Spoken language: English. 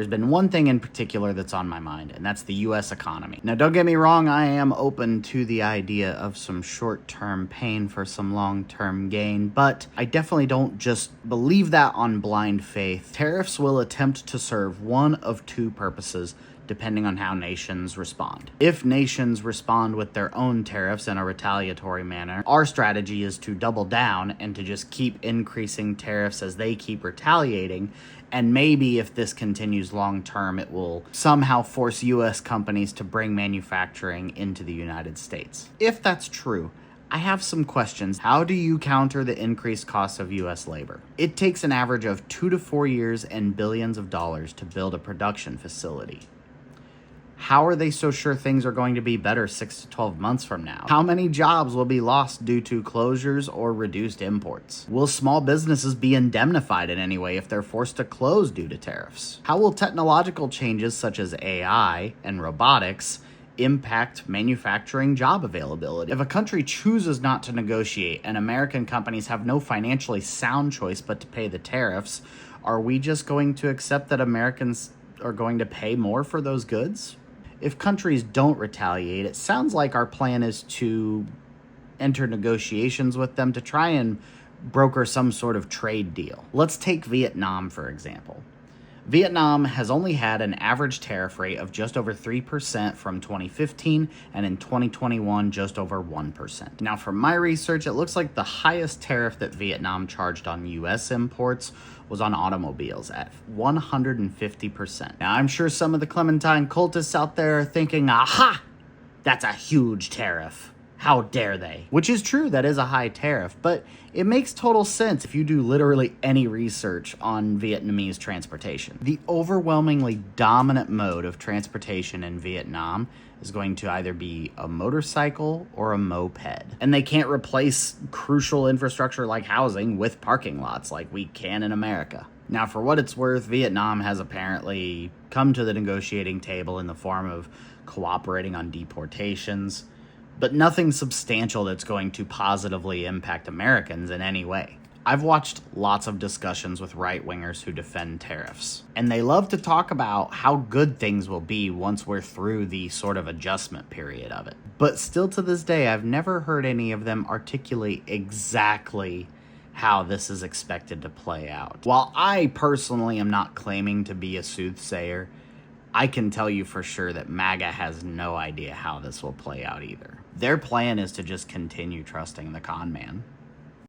There's been one thing in particular that's on my mind, and that's the US economy. Now, don't get me wrong, I am open to the idea of some short-term pain for some long-term gain, but I definitely don't just believe that on blind faith. Tariffs will attempt to serve one of two purposes, depending on how nations respond. If nations respond with their own tariffs in a retaliatory manner, our strategy is to double down and to just keep increasing tariffs as they keep retaliating, and maybe if this continues long term, it will somehow force US companies to bring manufacturing into the United States. If that's true, I have some questions. How do you counter the increased costs of US labor? It takes an average of 2 to 4 years and billions of dollars to build a production facility. How are they so sure things are going to be better 6 to 12 months from now? How many jobs will be lost due to closures or reduced imports? Will small businesses be indemnified in any way if they're forced to close due to tariffs? How will technological changes such as AI and robotics impact manufacturing job availability? If a country chooses not to negotiate and American companies have no financially sound choice but to pay the tariffs, are we just going to accept that Americans are going to pay more for those goods? If countries don't retaliate, it sounds like our plan is to enter negotiations with them to try and broker some sort of trade deal. Let's take Vietnam, for example. Vietnam has only had an average tariff rate of just over 3% from 2015, and in 2021, just over 1%. Now, from my research, it looks like the highest tariff that Vietnam charged on US imports was on automobiles at 150%. Now, I'm sure some of the Clementine cultists out there are thinking, aha, that's a huge tariff. How dare they? Which is true, that is a high tariff, but it makes total sense if you do literally any research on Vietnamese transportation. The overwhelmingly dominant mode of transportation in Vietnam is going to either be a motorcycle or a moped. And they can't replace crucial infrastructure like housing with parking lots like we can in America. Now, for what it's worth, Vietnam has apparently come to the negotiating table in the form of cooperating on deportations, but nothing substantial that's going to positively impact Americans in any way. I've watched lots of discussions with right-wingers who defend tariffs, and they love to talk about how good things will be once we're through the sort of adjustment period of it. But still to this day, I've never heard any of them articulate exactly how this is expected to play out. While I personally am not claiming to be a soothsayer, I can tell you for sure that MAGA has no idea how this will play out either. Their plan is to just continue trusting the con man.